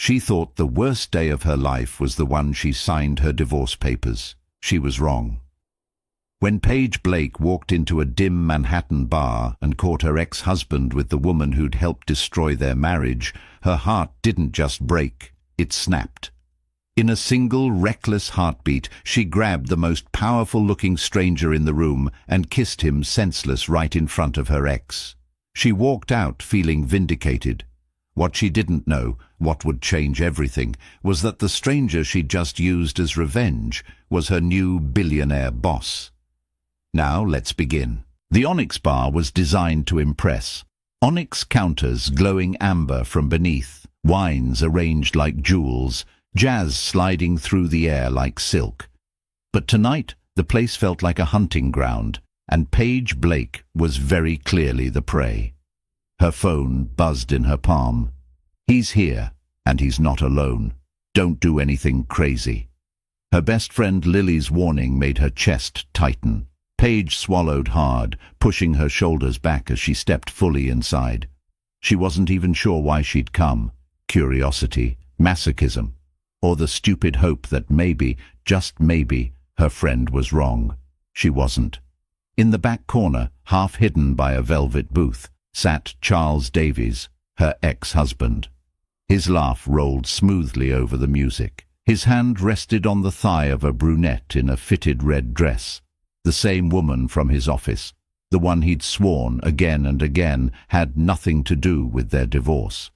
She thought the worst day of her life was the one she signed her divorce papers. She was wrong. When Paige Blake walked into a dim Manhattan bar and caught her ex-husband with the woman who'd helped destroy their marriage, her heart didn't just break, it snapped. In a single reckless heartbeat, she grabbed the most powerful-looking stranger in the room and kissed him senseless right in front of her ex. She walked out feeling vindicated. What she didn't know, what would change everything, was that the stranger she'd just used as revenge was her new billionaire boss. Now let's begin. The Onyx bar was designed to impress. Onyx counters glowing amber from beneath, wines arranged like jewels, jazz sliding through the air like silk. But tonight the place felt like a hunting ground, and Paige Blake was very clearly the prey. Her phone buzzed in her palm. He's here, and he's not alone. Don't do anything crazy. Her best friend Lily's warning made her chest tighten. Paige swallowed hard, pushing her shoulders back as she stepped fully inside. She wasn't even sure why she'd come. Curiosity, masochism, or the stupid hope that maybe, just maybe, her friend was wrong. She wasn't. In the back corner, half hidden by a velvet booth, sat Charles Davies, her ex-husband. His laugh rolled smoothly over the music. His hand rested on the thigh of a brunette in a fitted red dress. The same woman from his office, the one he'd sworn again and again had nothing to do with their divorce.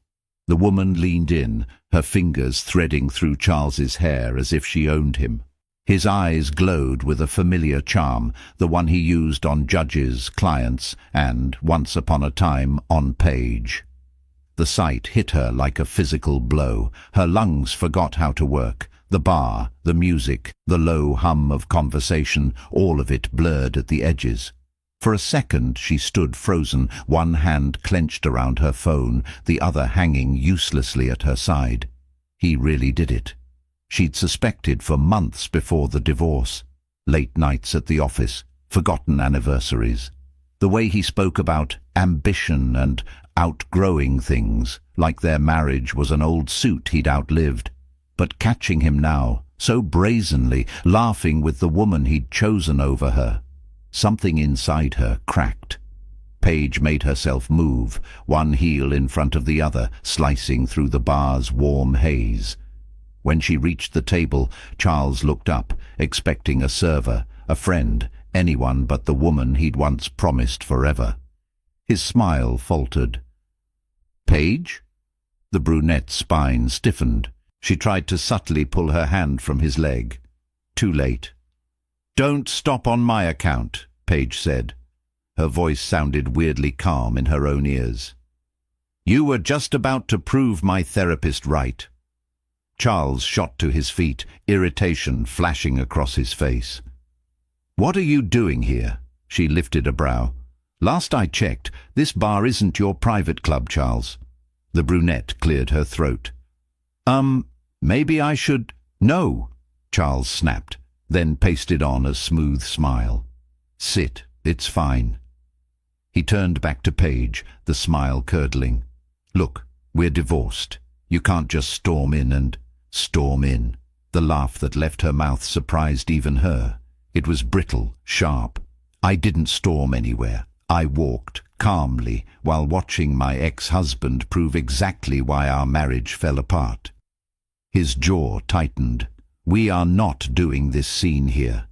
The woman leaned in, her fingers threading through Charles's hair as if she owned him. His eyes glowed with a familiar charm, the one he used on judges, clients, and, once upon a time, on Paige. The sight hit her like a physical blow. Her lungs forgot how to work. The bar, the music, the low hum of conversation, all of it blurred at the edges. For a second she stood frozen, one hand clenched around her phone, the other hanging uselessly at her side. He really did it. She'd suspected for months before the divorce. Late nights at the office, forgotten anniversaries. The way he spoke about ambition and outgrowing things, like their marriage was an old suit he'd outlived. But catching him now, so brazenly, laughing with the woman he'd chosen over her, something inside her cracked. Paige made herself move, one heel in front of the other, slicing through the bar's warm haze. When she reached the table, Charles looked up, expecting a server, a friend, anyone but the woman he'd once promised forever. His smile faltered. "Paige?" The brunette's spine stiffened. She tried to subtly pull her hand from his leg. Too late. "Don't stop on my account," Paige said. Her voice sounded weirdly calm in her own ears. "You were just about to prove my therapist right." Charles shot to his feet, irritation flashing across his face. "What are you doing here?" She lifted a brow. "Last I checked, this bar isn't your private club, Charles." The brunette cleared her throat. Maybe I should—" "No," Charles snapped, then pasted on a smooth smile. "Sit, it's fine." He turned back to Paige, the smile curdling. "Look, we're divorced. You can't just storm in and—" "Storm in." The laugh that left her mouth surprised even her. It was brittle, sharp. "I didn't storm anywhere. I walked, calmly, while watching my ex-husband prove exactly why our marriage fell apart." His jaw tightened. "We are not doing this scene here."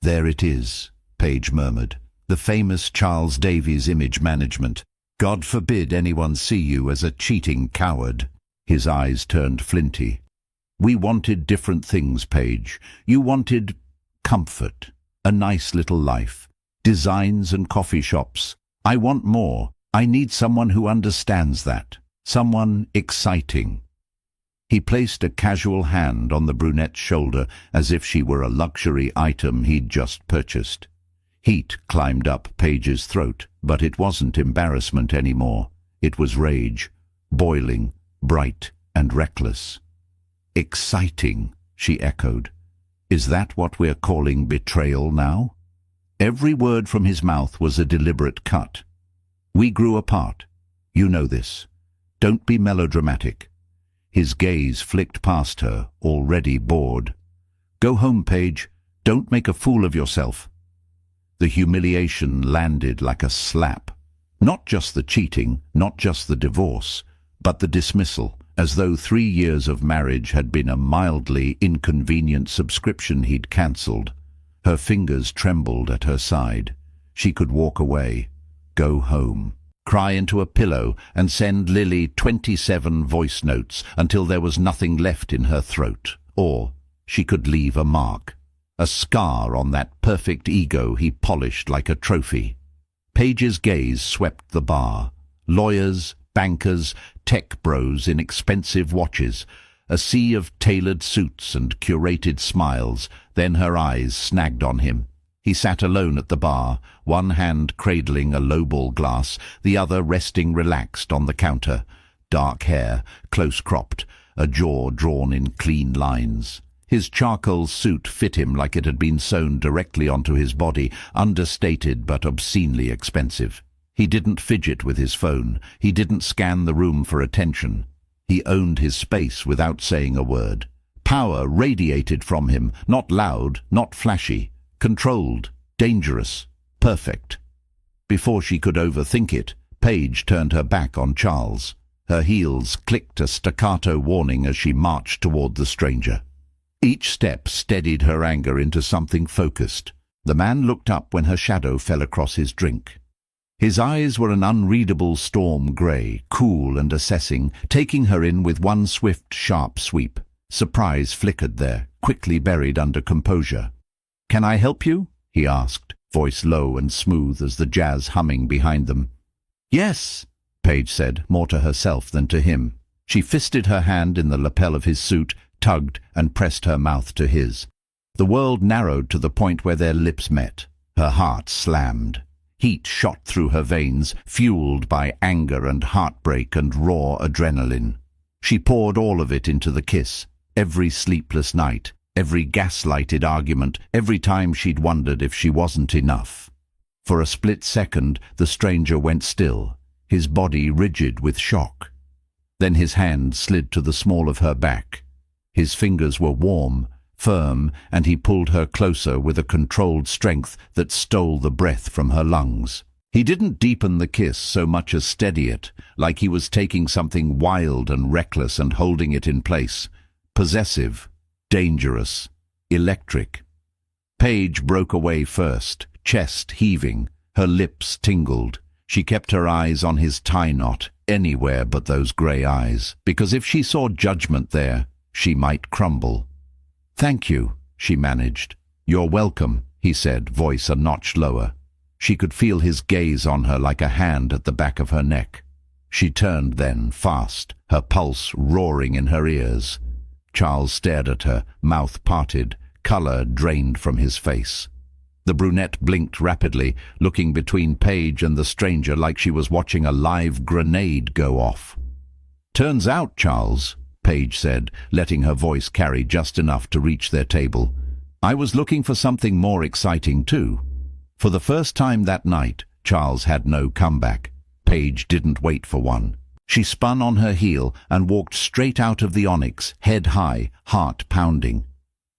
"There it is," Paige murmured. "The famous Charles Davies image management. God forbid anyone see you as a cheating coward." His eyes turned flinty. "We wanted different things, Paige. You wanted comfort, a nice little life, designs and coffee shops. I want more. I need someone who understands that. Someone exciting." He placed a casual hand on the brunette's shoulder as if she were a luxury item he'd just purchased. Heat climbed up Paige's throat, but it wasn't embarrassment anymore. It was rage, boiling, bright and reckless. "Exciting," she echoed. "Is that what we're calling betrayal now?" Every word from his mouth was a deliberate cut. "We grew apart. You know this. Don't be melodramatic." His gaze flicked past her, already bored. "Go home, Paige. Don't make a fool of yourself." The humiliation landed like a slap. Not just the cheating, not just the divorce, but the dismissal, as though 3 years of marriage had been a mildly inconvenient subscription he'd cancelled. Her fingers trembled at her side. She could walk away, go home, cry into a pillow and send Lily 27 voice notes until there was nothing left in her throat. Or she could leave a mark, a scar on that perfect ego he polished like a trophy. Paige's gaze swept the bar. Lawyers, bankers, tech bros in expensive watches, a sea of tailored suits and curated smiles. Then her eyes snagged on him. He sat alone at the bar, one hand cradling a lowball glass, the other resting relaxed on the counter. Dark hair, close-cropped, a jaw drawn in clean lines. His charcoal suit fit him like it had been sewn directly onto his body, understated but obscenely expensive. He didn't fidget with his phone. He didn't scan the room for attention. He owned his space without saying a word. Power radiated from him, not loud, not flashy. Controlled, dangerous, perfect. Before she could overthink it, Paige turned her back on Charles. Her heels clicked a staccato warning as she marched toward the stranger. Each step steadied her anger into something focused. The man looked up when her shadow fell across his drink. His eyes were an unreadable storm grey, cool and assessing, taking her in with one swift, sharp sweep. Surprise flickered there, quickly buried under composure. "Can I help you?" he asked, voice low and smooth as the jazz humming behind them. "Yes," Paige said, more to herself than to him. She fisted her hand in the lapel of his suit, tugged and pressed her mouth to his. The world narrowed to the point where their lips met. Her heart slammed. Heat shot through her veins, fueled by anger and heartbreak and raw adrenaline. She poured all of it into the kiss, every sleepless night, every gaslighted argument, every time she'd wondered if she wasn't enough. For a split second, the stranger went still, his body rigid with shock. Then his hand slid to the small of her back. His fingers were warm, firm, and he pulled her closer with a controlled strength that stole the breath from her lungs. He didn't deepen the kiss so much as steady it, like he was taking something wild and reckless and holding it in place. Possessive, dangerous, electric. Paige broke away first, chest heaving, her lips tingled. She kept her eyes on his tie knot, anywhere but those grey eyes, because if she saw judgment there, she might crumble. "Thank you," she managed. "You're welcome," he said, voice a notch lower. She could feel his gaze on her like a hand at the back of her neck. She turned then, fast, her pulse roaring in her ears. Charles stared at her, mouth parted, colour drained from his face. The brunette blinked rapidly, looking between Paige and the stranger like she was watching a live grenade go off. "Turns out, Charles," Paige said, letting her voice carry just enough to reach their table, "I was looking for something more exciting too." For the first time that night, Charles had no comeback. Paige didn't wait for one. She spun on her heel and walked straight out of the Onyx, head high, heart pounding.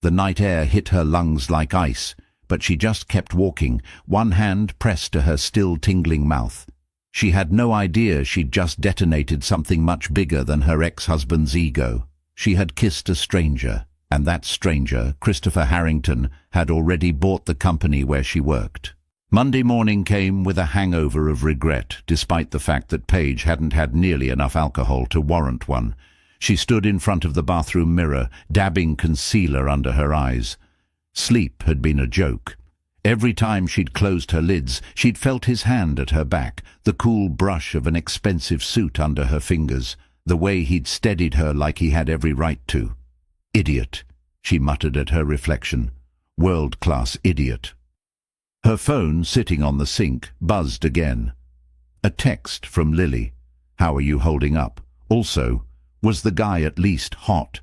The night air hit her lungs like ice, but she just kept walking, one hand pressed to her still tingling mouth. She had no idea she'd just detonated something much bigger than her ex-husband's ego. She had kissed a stranger, and that stranger, Christopher Harrington, had already bought the company where she worked. Monday morning came with a hangover of regret, despite the fact that Paige hadn't had nearly enough alcohol to warrant one. She stood in front of the bathroom mirror, dabbing concealer under her eyes. Sleep had been a joke. Every time she'd closed her lids, she'd felt his hand at her back, the cool brush of an expensive suit under her fingers, the way he'd steadied her like he had every right to. "Idiot," she muttered at her reflection. "World-class idiot." Her phone, sitting on the sink, buzzed again. A text from Lily. "How are you holding up?" Also, "Was the guy at least hot?"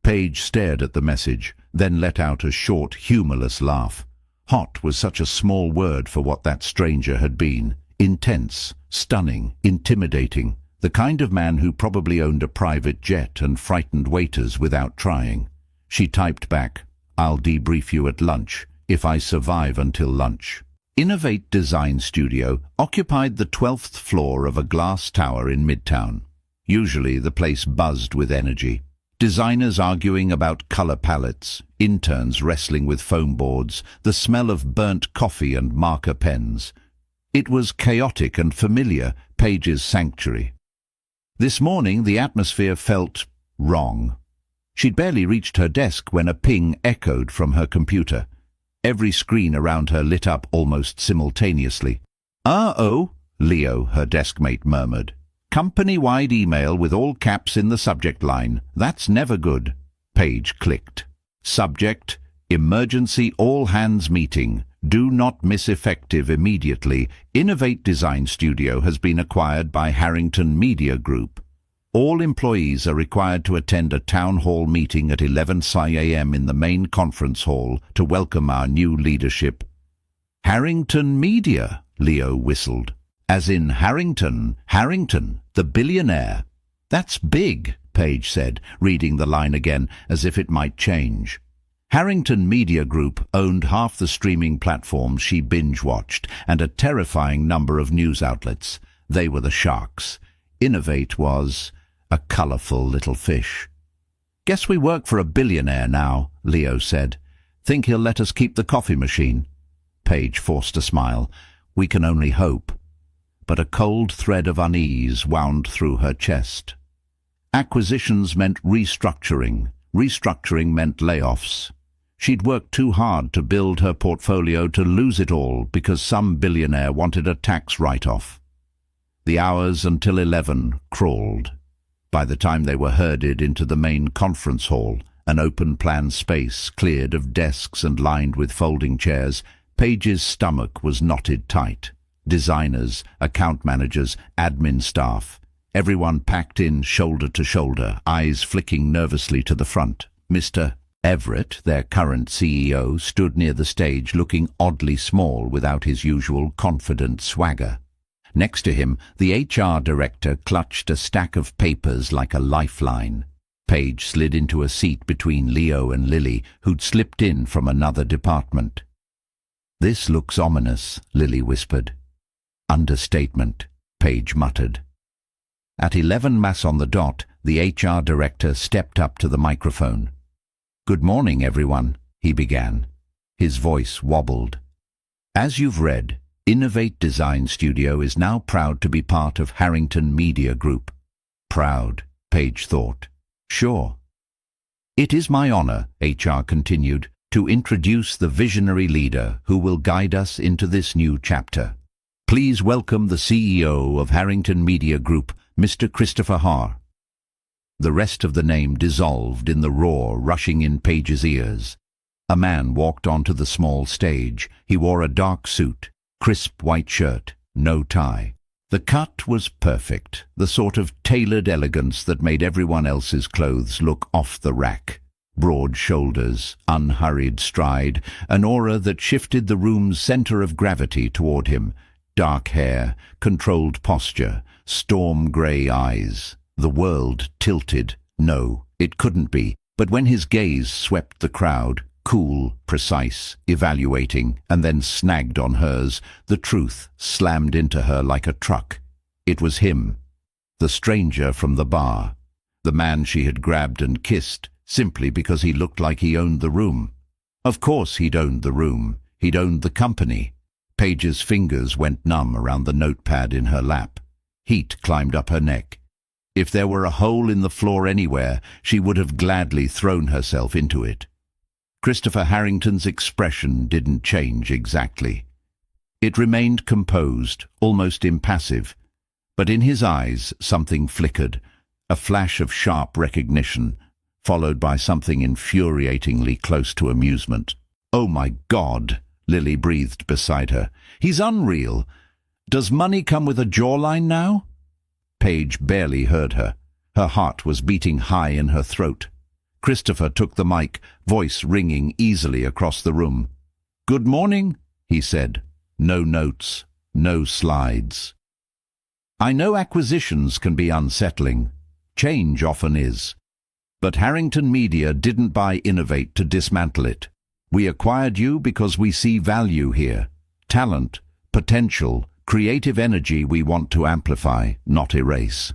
Paige stared at the message, then let out a short, humourless laugh. Hot was such a small word for what that stranger had been. Intense, stunning, intimidating. The kind of man who probably owned a private jet and frightened waiters without trying. She typed back, "I'll debrief you at lunch, if I survive until lunch." Innovate Design Studio occupied the 12th floor of a glass tower in Midtown. Usually the place buzzed with energy. Designers arguing about color palettes, interns wrestling with foam boards, the smell of burnt coffee and marker pens. It was chaotic and familiar, Paige's sanctuary. This morning the atmosphere felt wrong. She'd barely reached her desk when a ping echoed from her computer. Every screen around her lit up almost simultaneously. "Uh-oh," Leo, her deskmate, murmured. "Company-wide email with all caps in the subject line. That's never good." Paige clicked. Subject, "Emergency all-hands meeting. Do not miss effective immediately. Innovate Design Studio has been acquired by Harrington Media Group. All employees are required to attend a town hall meeting at 11 a.m. in the main conference hall to welcome our new leadership." "Harrington Media," Leo whistled. "As in Harrington, the billionaire." "That's big," Paige said, reading the line again as if it might change. Harrington Media Group owned half the streaming platforms she binge-watched and a terrifying number of news outlets. They were the sharks. Innovate was a colorful little fish. "Guess we work for a billionaire now," Leo said. "Think he'll let us keep the coffee machine?" Paige forced a smile. "We can only hope." But a cold thread of unease wound through her chest. Acquisitions meant restructuring. Restructuring meant layoffs. She'd worked too hard to build her portfolio to lose it all because some billionaire wanted a tax write-off. The hours until 11 crawled. By the time they were herded into the main conference hall, an open-plan space cleared of desks and lined with folding chairs, Paige's stomach was knotted tight. Designers, account managers, admin staff, everyone packed in shoulder to shoulder, eyes flicking nervously to the front. Mr. Everett, their current CEO, stood near the stage looking oddly small without his usual confident swagger. Next to him, the HR director clutched a stack of papers like a lifeline. Paige slid into a seat between Leo and Lily, who'd slipped in from another department. "This looks ominous," Lily whispered. "Understatement," Paige muttered. At 11 mass on the dot, the HR director stepped up to the microphone. "Good morning, everyone," he began. His voice wobbled. "As you've read, Innovate Design Studio is now proud to be part of Harrington Media Group." Proud, Paige thought. Sure. "It is my honor," HR continued, "to introduce the visionary leader who will guide us into this new chapter. Please welcome the CEO of Harrington Media Group, Mr. Christopher Haar." The rest of the name dissolved in the roar rushing in Paige's ears. A man walked onto the small stage. He wore a dark suit, crisp white shirt, no tie. The cut was perfect, the sort of tailored elegance that made everyone else's clothes look off the rack. Broad shoulders, unhurried stride, an aura that shifted the room's center of gravity toward him. Dark hair, controlled posture, storm-grey eyes. The world tilted. No, it couldn't be. But when his gaze swept the crowd, cool, precise, evaluating, and then snagged on hers, the truth slammed into her like a truck. It was him, the stranger from the bar, the man she had grabbed and kissed simply because he looked like he owned the room. Of course he'd owned the room. He'd owned the company. Paige's fingers went numb around the notepad in her lap. Heat climbed up her neck. If there were a hole in the floor anywhere, she would have gladly thrown herself into it. Christopher Harrington's expression didn't change exactly. It remained composed, almost impassive, but in his eyes something flickered, a flash of sharp recognition, followed by something infuriatingly close to amusement. "Oh my God," Lily breathed beside her. "He's unreal. Does money come with a jawline now?" Paige barely heard her. Her heart was beating high in her throat. Christopher took the mic, voice ringing easily across the room. "Good morning," he said. No notes, no slides. I know acquisitions can be unsettling. Change often is. But Harrington Media didn't buy Innovate to dismantle it. We acquired you because we see value here. Talent, potential, creative energy we want to amplify, not erase.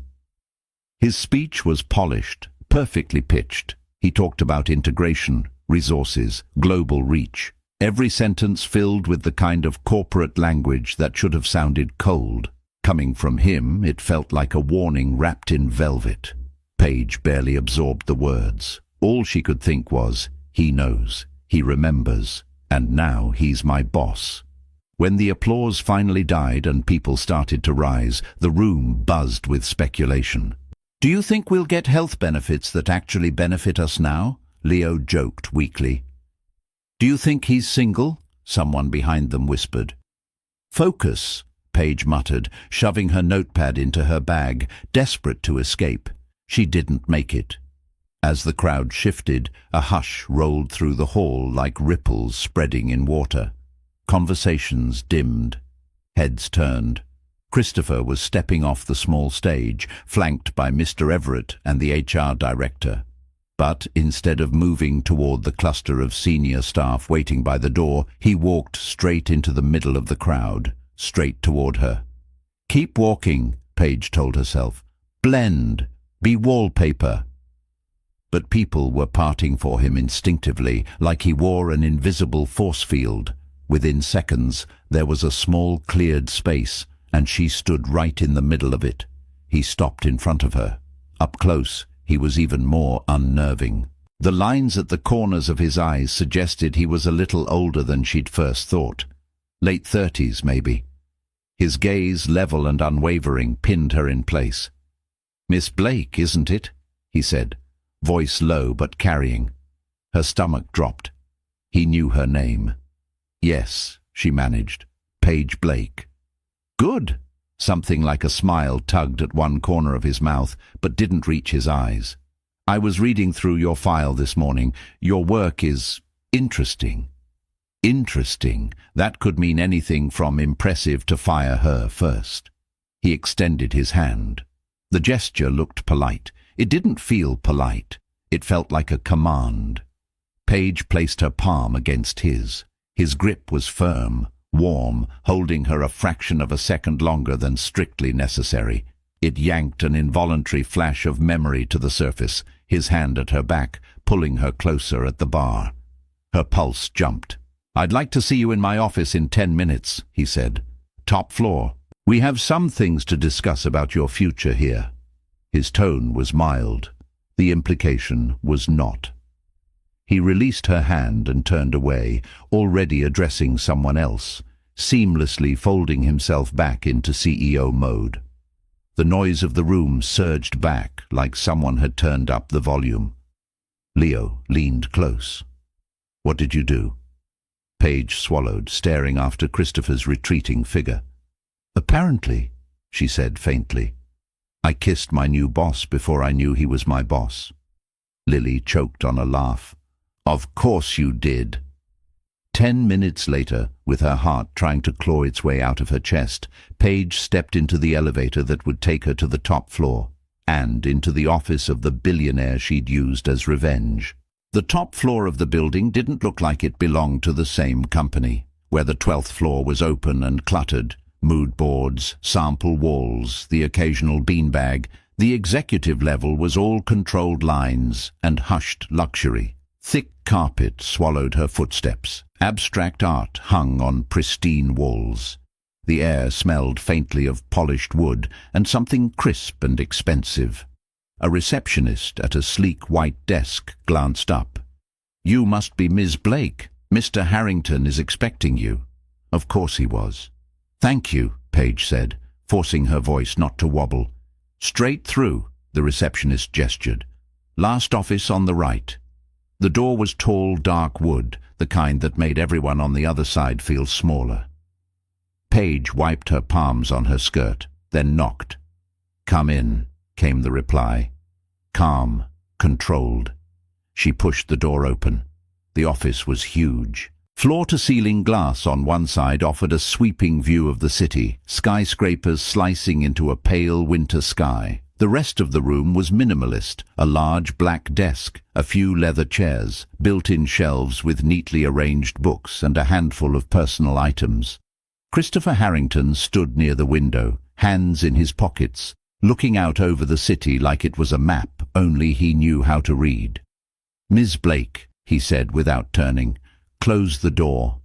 His speech was polished, perfectly pitched. He talked about integration, resources, global reach. Every sentence filled with the kind of corporate language that should have sounded cold. Coming from him, it felt like a warning wrapped in velvet. Paige barely absorbed the words. All she could think was, he knows, he remembers, and now he's my boss. When the applause finally died and people started to rise, the room buzzed with speculation. Do you think we'll get health benefits that actually benefit us now? Leo joked weakly. Do you think he's single? Someone behind them whispered. Focus, Paige muttered, shoving her notepad into her bag, desperate to escape. She didn't make it. As the crowd shifted, a hush rolled through the hall like ripples spreading in water. Conversations dimmed. Heads turned. Christopher was stepping off the small stage, flanked by Mr. Everett and the HR director. But instead of moving toward the cluster of senior staff waiting by the door, he walked straight into the middle of the crowd, straight toward her. Keep walking, Paige told herself. Blend. Be wallpaper. But people were parting for him instinctively, like he wore an invisible force field. Within seconds, there was a small cleared space, and she stood right in the middle of it. He stopped in front of her. Up close, he was even more unnerving. The lines at the corners of his eyes suggested he was a little older than she'd first thought. Late 30s, maybe. His gaze, level and unwavering, pinned her in place. Miss Blake, isn't it? He said, voice low but carrying. Her stomach dropped. He knew her name. Yes, she managed. Paige Blake. Good. Something like a smile tugged at one corner of his mouth, but didn't reach his eyes. I was reading through your file this morning. Your work is interesting. Interesting. That could mean anything from impressive to fire her first. He extended his hand. The gesture looked polite. It didn't feel polite. It felt like a command. Paige placed her palm against his. His grip was firm, warm, holding her a fraction of a second longer than strictly necessary. It yanked an involuntary flash of memory to the surface, his hand at her back, pulling her closer at the bar. Her pulse jumped. I'd like to see you in my office in 10 minutes, he said. Top floor. We have some things to discuss about your future here. His tone was mild. The implication was not. He released her hand and turned away, already addressing someone else, seamlessly folding himself back into CEO mode. The noise of the room surged back like someone had turned up the volume. Leo leaned close. What did you do? Paige swallowed, staring after Christopher's retreating figure. Apparently, she said faintly, I kissed my new boss before I knew he was my boss. Lily choked on a laugh. Of course you did. 10 minutes later, with her heart trying to claw its way out of her chest, Paige stepped into the elevator that would take her to the top floor, and into the office of the billionaire she'd used as revenge. The top floor of the building didn't look like it belonged to the same company, where the 12th floor was open and cluttered, mood boards, sample walls, the occasional beanbag. The executive level was all controlled lines and hushed luxury. Thick carpet swallowed her footsteps. Abstract art hung on pristine walls. The air smelled faintly of polished wood and something crisp and expensive. A receptionist at a sleek white desk glanced up. You must be Ms. Blake. Mr. Harrington is expecting you. Of course he was. Thank you, Paige said, forcing her voice not to wobble. Straight through, the receptionist gestured. Last office on the right. The door was tall, dark wood, the kind that made everyone on the other side feel smaller. Paige wiped her palms on her skirt, then knocked. Come in, came the reply. Calm, controlled. She pushed the door open. The office was huge. Floor-to-ceiling glass on one side offered a sweeping view of the city, skyscrapers slicing into a pale winter sky. The rest of the room was minimalist, a large black desk, a few leather chairs, built-in shelves with neatly arranged books and a handful of personal items. Christopher Harrington stood near the window, hands in his pockets, looking out over the city like it was a map only he knew how to read. "Ms. Blake," he said without turning, "close the door."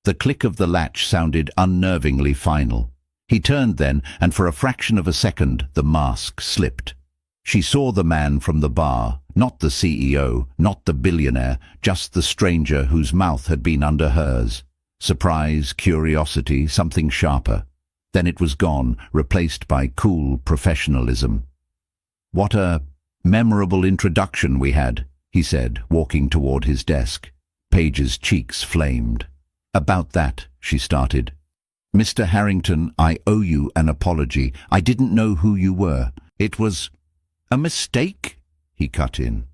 The click of the latch sounded unnervingly final. He turned then, and for a fraction of a second the mask slipped. She saw the man from the bar, not the CEO, not the billionaire, just the stranger whose mouth had been under hers. Surprise, curiosity, something sharper. Then it was gone, replaced by cool professionalism. "What a memorable introduction we had," he said, walking toward his desk. Paige's cheeks flamed. "About that," she started. "Mr. Harrington, I owe you an apology. I didn't know who you were. It was a mistake," he cut in.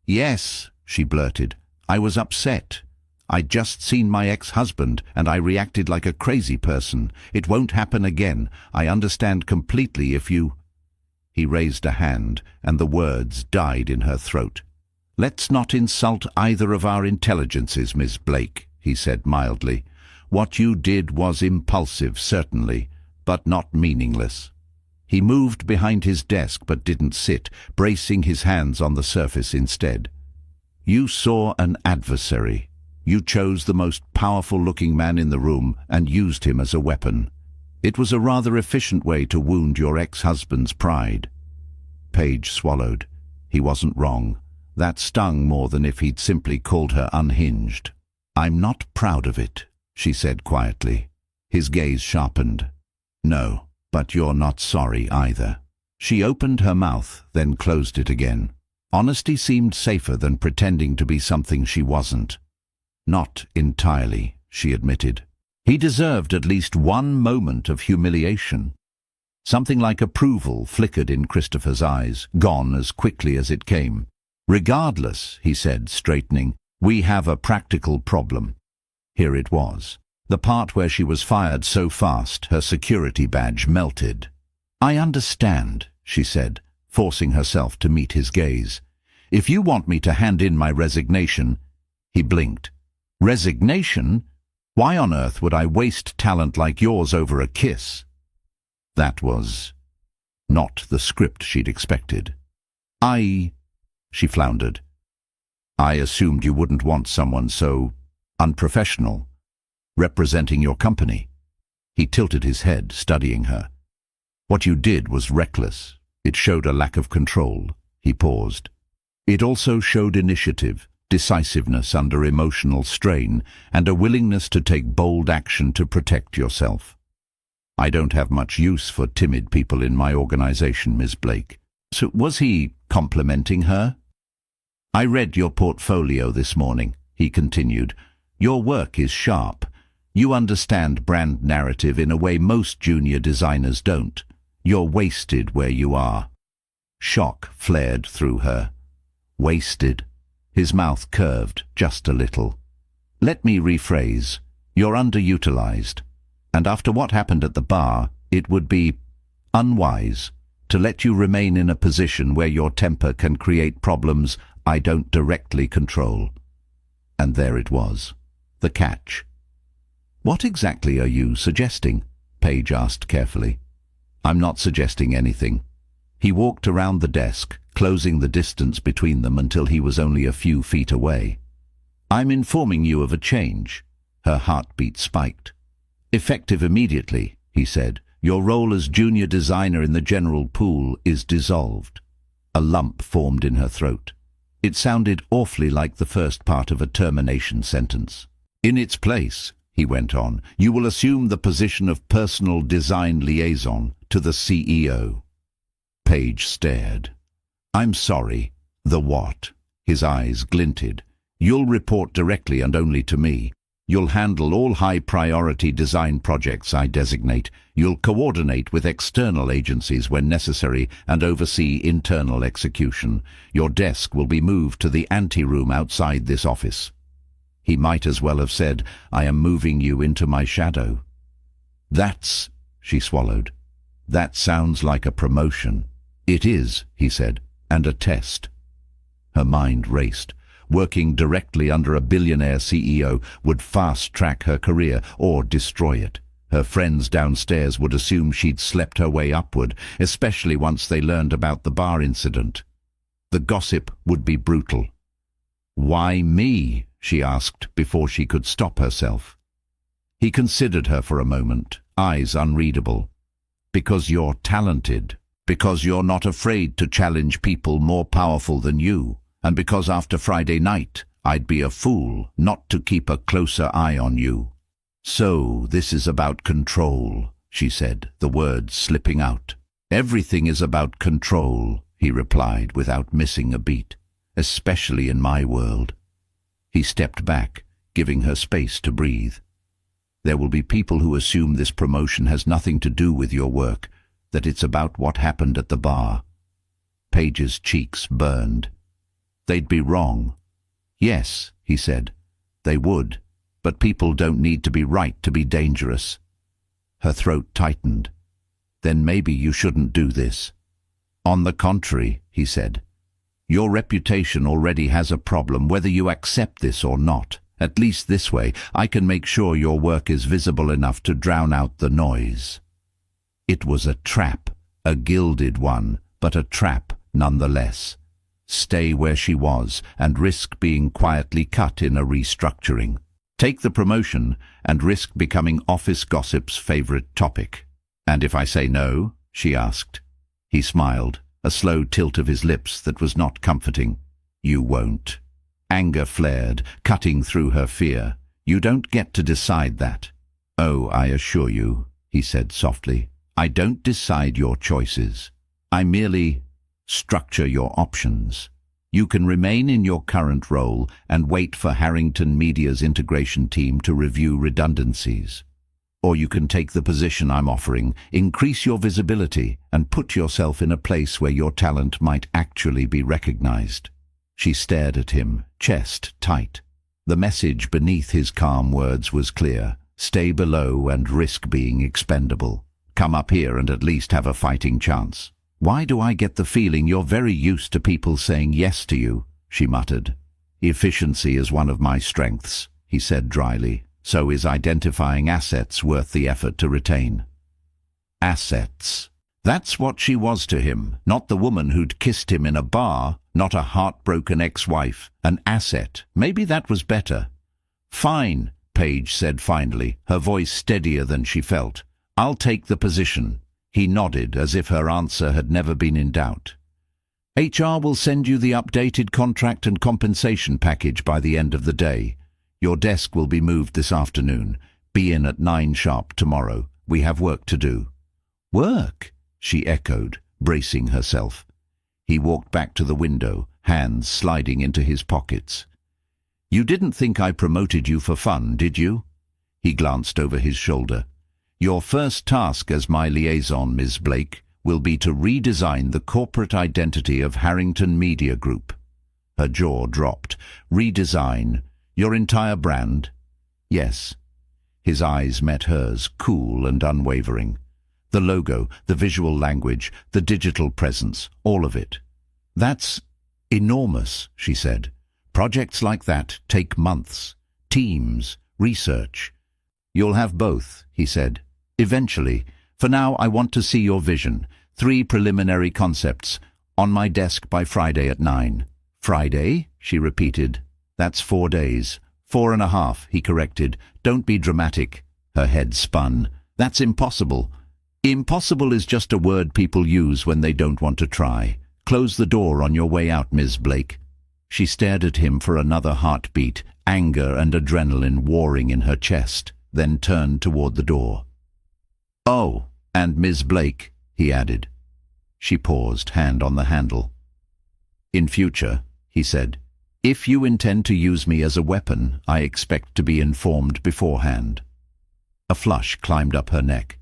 "Yes," she blurted. "I was upset. I'd just seen my ex-husband, and I reacted like a crazy person. It won't happen again. I understand completely if you—" He raised a hand, and the words died in her throat. "Let's not insult either of our intelligences, Miss Blake," he said mildly. "What you did was impulsive, certainly, but not meaningless." He moved behind his desk but didn't sit, bracing his hands on the surface instead. "You saw an adversary. You chose the most powerful-looking man in the room and used him as a weapon. It was a rather efficient way to wound your ex-husband's pride." Paige swallowed. He wasn't wrong. That stung more than if he'd simply called her unhinged. "I'm not proud of it," she said quietly. His gaze sharpened. "No, but you're not sorry either." She opened her mouth, then closed it again. Honesty seemed safer than pretending to be something she wasn't. "Not entirely," she admitted. He deserved at least one moment of humiliation. Something like approval flickered in Christopher's eyes, gone as quickly as it came. "Regardless," he said, straightening, "we have a practical problem." Here it was. The part where she was fired so fast, her security badge melted. "I understand," she said, forcing herself to meet his gaze. "If you want me to hand in my resignation—" He blinked. "Resignation? Why on earth would I waste talent like yours over a kiss?" That was not the script she'd expected. She floundered. "I assumed you wouldn't want someone so unprofessional, representing your company." He tilted his head, studying her. "What you did was reckless. It showed a lack of control." He paused. "It also showed initiative, decisiveness under emotional strain, and a willingness to take bold action to protect yourself. I don't have much use for timid people in my organization, Ms. Blake." So was he complimenting her? "I read your portfolio this morning," he continued. "Your work is sharp. You understand brand narrative in a way most junior designers don't. You're wasted where you are." Shock flared through her. "Wasted?" His mouth curved just a little. "Let me rephrase. You're underutilized. And after what happened at the bar, it would be unwise to let you remain in a position where your temper can create problems I don't directly control." And there it was, the catch. "What exactly are you suggesting?" Paige asked carefully. "I'm not suggesting anything." He walked around the desk, closing the distance between them until he was only a few feet away. "I'm informing you of a change." Her heartbeat spiked. "Effective immediately," he said. "Your role as junior designer in the general pool is dissolved." A lump formed in her throat. It sounded awfully like the first part of a termination sentence. "In its place," he went on, "you will assume the position of personal design liaison to the CEO." Paige stared. "I'm sorry. The what?" His eyes glinted. "You'll report directly and only to me. You'll handle all high-priority design projects I designate. You'll coordinate with external agencies when necessary and oversee internal execution. Your desk will be moved to the anteroom outside this office." He might as well have said, "I am moving you into my shadow." She swallowed. "That sounds like a promotion." "It is," he said, "and a test." Her mind raced. Working directly under a billionaire CEO would fast-track her career or destroy it. Her friends downstairs would assume she'd slept her way upward, especially once they learned about the bar incident. The gossip would be brutal. "Why me?" she asked before she could stop herself. He considered her for a moment, eyes unreadable. "Because you're talented. Because you're not afraid to challenge people more powerful than you. And because after Friday night, I'd be a fool not to keep a closer eye on you." "So this is about control," she said, the words slipping out. "Everything is about control," he replied without missing a beat, "especially in my world." He stepped back, giving her space to breathe. "There will be people who assume this promotion has nothing to do with your work, that it's about what happened at the bar." Paige's cheeks burned. "They'd be wrong." "Yes," he said, "they would. But people don't need to be right to be dangerous." Her throat tightened. "Then maybe you shouldn't do this." "On the contrary," he said. "Your reputation already has a problem whether you accept this or not. At least this way, I can make sure your work is visible enough to drown out the noise." It was a trap, a gilded one, but a trap nonetheless. Stay where she was and risk being quietly cut in a restructuring. Take the promotion and risk becoming office gossip's favorite topic. "And if I say no?" she asked. He smiled, a slow tilt of his lips that was not comforting. "You won't." Anger flared, cutting through her fear. "You don't get to decide that." "Oh, I assure you," he said softly, "I don't decide your choices. I merely structure your options. You can remain in your current role and wait for Harrington Media's integration team to review redundancies. Or you can take the position I'm offering, increase your visibility, and put yourself in a place where your talent might actually be recognized." She stared at him, chest tight. The message beneath his calm words was clear. Stay below and risk being expendable. Come up here and at least have a fighting chance. "Why do I get the feeling you're very used to people saying yes to you?" she muttered. "Efficiency is one of my strengths," he said dryly. "So is identifying assets worth the effort to retain." Assets. That's what she was to him, not the woman who'd kissed him in a bar, not a heartbroken ex-wife. An asset. Maybe that was better. "Fine," Paige said finally, her voice steadier than she felt. "I'll take the position." He nodded as if her answer had never been in doubt. "HR will send you the updated contract and compensation package by the end of the day. Your desk will be moved this afternoon. Be in at 9 sharp tomorrow. We have work to do." "Work?" she echoed, bracing herself. He walked back to the window, hands sliding into his pockets. "You didn't think I promoted you for fun, did you?" He glanced over his shoulder. "Your first task as my liaison, Ms. Blake, will be to redesign the corporate identity of Harrington Media Group." Her jaw dropped. "Redesign? Your entire brand?" "Yes." His eyes met hers, cool and unwavering. "The logo, the visual language, the digital presence, all of it." "That's enormous," she said. "Projects like that take months, teams, research." "You'll have both," he said. "Eventually. For now, I want to see your vision. 3 preliminary concepts. On my desk by Friday at 9. "Friday?" she repeated. "That's 4 days. 4.5, he corrected. "Don't be dramatic." Her head spun. "That's impossible." "Impossible is just a word people use when they don't want to try. Close the door on your way out, Ms. Blake." She stared at him for another heartbeat, anger and adrenaline warring in her chest, then turned toward the door. "Oh, and Ms. Blake," he added. She paused, hand on the handle. "In future," he said, "if you intend to use me as a weapon, I expect to be informed beforehand." A flush climbed up her neck.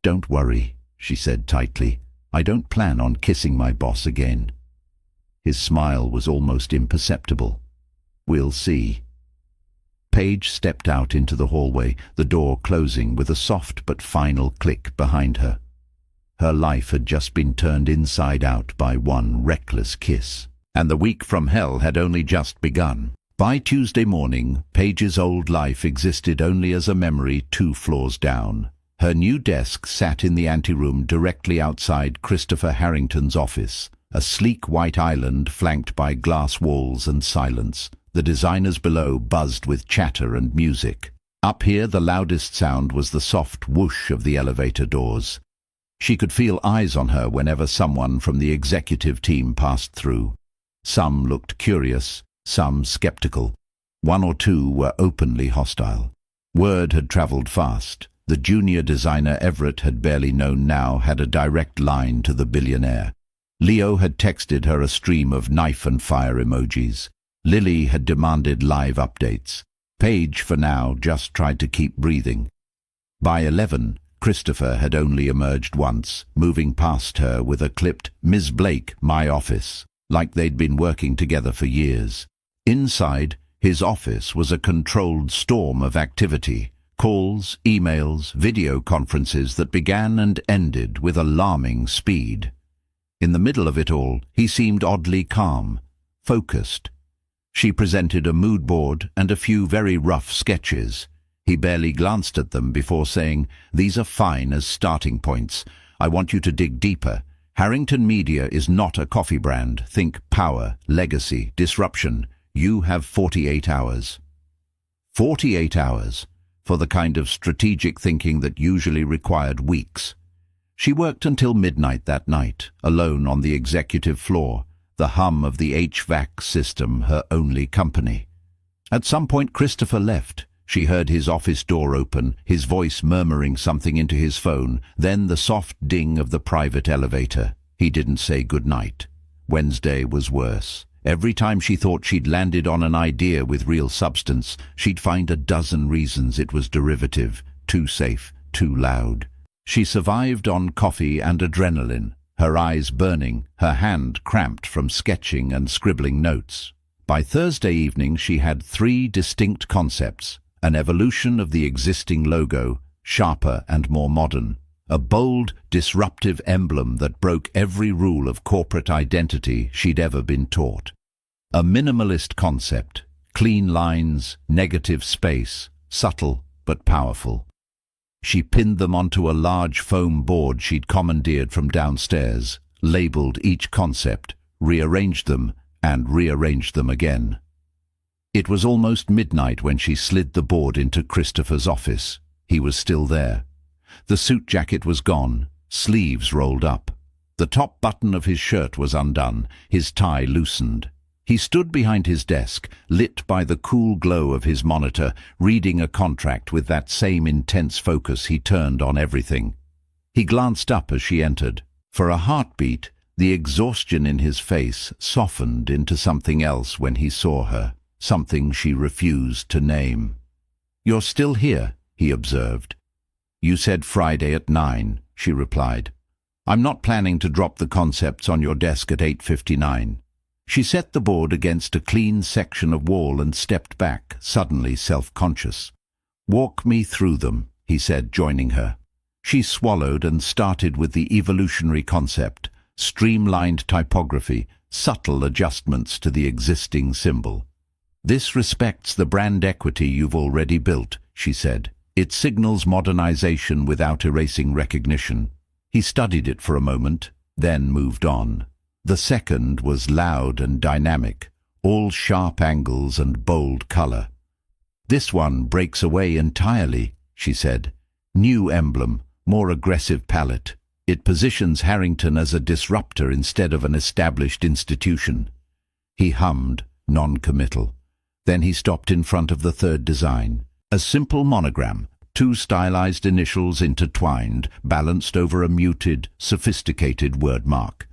"Don't worry," she said tightly. "I don't plan on kissing my boss again." His smile was almost imperceptible. "We'll see." Paige stepped out into the hallway, the door closing with a soft but final click behind her. Her life had just been turned inside out by one reckless kiss, and the week from hell had only just begun. By Tuesday morning, Paige's old life existed only as a memory 2 floors down. Her new desk sat in the anteroom directly outside Christopher Harrington's office, a sleek white island flanked by glass walls and silence. The designers below buzzed with chatter and music. Up here, the loudest sound was the soft whoosh of the elevator doors. She could feel eyes on her whenever someone from the executive team passed through. Some looked curious, some skeptical. 1 or 2 were openly hostile. Word had traveled fast. The junior designer Everett had barely known now had a direct line to the billionaire. Leo had texted her a stream of knife and fire emojis. Lily had demanded live updates. Paige, for now, just tried to keep breathing. By 11, Christopher had only emerged once, moving past her with a clipped, "Ms. Blake, my office," like they'd been working together for years. Inside, his office was a controlled storm of activity. Calls, emails, video conferences that began and ended with alarming speed. In the middle of it all, he seemed oddly calm, focused. She presented a mood board and a few very rough sketches. He barely glanced at them before saying, "These are fine as starting points. I want you to dig deeper. Harrington Media is not a coffee brand. Think power, legacy, disruption. You have 48 hours." 48 hours for the kind of strategic thinking that usually required weeks. She worked until midnight that night, alone on the executive floor, the hum of the HVAC system her only company. At some point Christopher left. She heard his office door open, his voice murmuring something into his phone, then the soft ding of the private elevator. He didn't say goodnight. Wednesday was worse. Every time she thought she'd landed on an idea with real substance, she'd find a dozen reasons it was derivative, too safe, too loud. She survived on coffee and adrenaline, her eyes burning, her hand cramped from sketching and scribbling notes. By Thursday evening she had 3 distinct concepts: an evolution of the existing logo, sharper and more modern, a bold, disruptive emblem that broke every rule of corporate identity she'd ever been taught. A minimalist concept, clean lines, negative space, subtle but powerful. She pinned them onto a large foam board she'd commandeered from downstairs, labeled each concept, rearranged them, and rearranged them again. It was almost midnight when she slid the board into Christopher's office. He was still there. The suit jacket was gone, sleeves rolled up. The top button of his shirt was undone, his tie loosened. He stood behind his desk, lit by the cool glow of his monitor, reading a contract with that same intense focus he turned on everything. He glanced up as she entered. For a heartbeat, the exhaustion in his face softened into something else when he saw her, something she refused to name. "You're still here," he observed. "You said Friday at 9, she replied. "I'm not planning to drop the concepts on your desk at 8:59. She set the board against a clean section of wall and stepped back, suddenly self-conscious. "Walk me through them," he said, joining her. She swallowed and started with the evolutionary concept, streamlined typography, subtle adjustments to the existing symbol. "This respects the brand equity you've already built," she said. "It signals modernization without erasing recognition." He studied it for a moment, then moved on. The second was loud and dynamic, all sharp angles and bold color. "This one breaks away entirely," she said. "New emblem, more aggressive palette. It positions Harrington as a disruptor instead of an established institution." He hummed, non-committal. Then he stopped in front of the third design. A simple monogram, 2 stylized initials intertwined, balanced over a muted, sophisticated wordmark.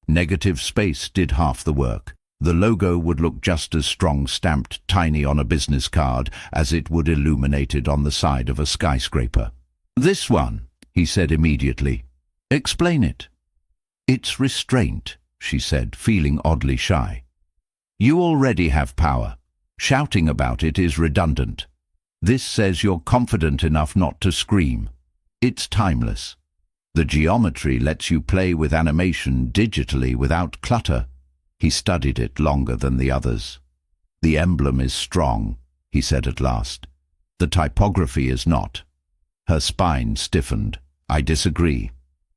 Negative space did half the work. The logo would look just as strong stamped tiny on a business card as it would illuminated on the side of a skyscraper. "This one," he said immediately. "Explain it." "It's restraint," she said, feeling oddly shy. "You already have power. Shouting about it is redundant. This says you're confident enough not to scream. It's timeless. The geometry lets you play with animation digitally without clutter. He studied it longer than the others. The emblem is strong, he said at last. The typography is not. Her spine stiffened. I disagree.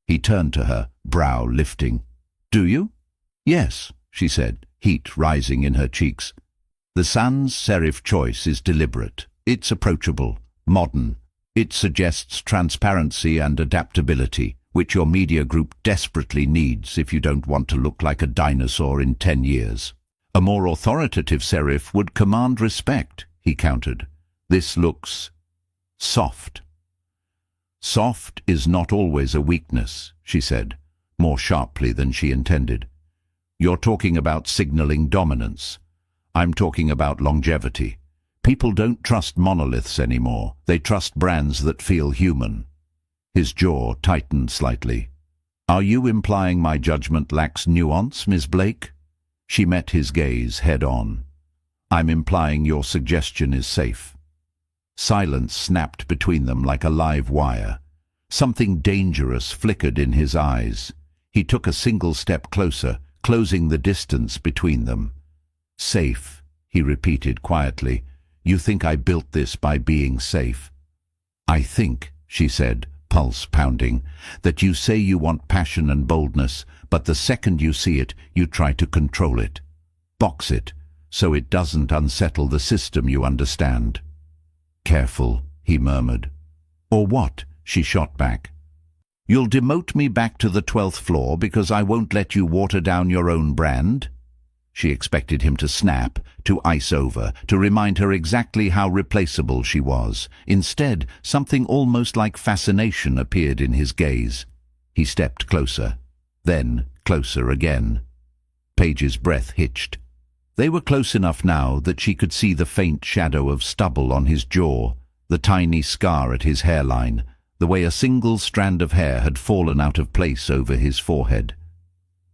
He turned to her, brow lifting. Do you? Yes, she said, heat rising in her cheeks. The sans serif choice is deliberate. It's approachable, modern. It suggests transparency and adaptability, which your media group desperately needs if you don't want to look like a dinosaur in 10 years. A more authoritative serif would command respect, he countered. This looks soft. Soft is not always a weakness, she said, more sharply than she intended. You're talking about signaling dominance. I'm talking about longevity. People don't trust monoliths anymore. They trust brands that feel human. His jaw tightened slightly. Are you implying my judgment lacks nuance, Miss Blake? She met his gaze head-on. I'm implying your suggestion is safe. Silence snapped between them like a live wire. Something dangerous flickered in his eyes. He took a single step closer, closing the distance between them. Safe, he repeated quietly. You think I built this by being safe? I think, she said, pulse pounding, that you say you want passion and boldness, but the second you see it, you try to control it. Box it, so it doesn't unsettle the system you understand. Careful, he murmured. Or what? She shot back. You'll demote me back to the 12th floor because I won't let you water down your own brand? She expected him to snap, to ice over, to remind her exactly how replaceable she was. Instead, something almost like fascination appeared in his gaze. He stepped closer, then closer again. Paige's breath hitched. They were close enough now that she could see the faint shadow of stubble on his jaw, the tiny scar at his hairline, the way a single strand of hair had fallen out of place over his forehead.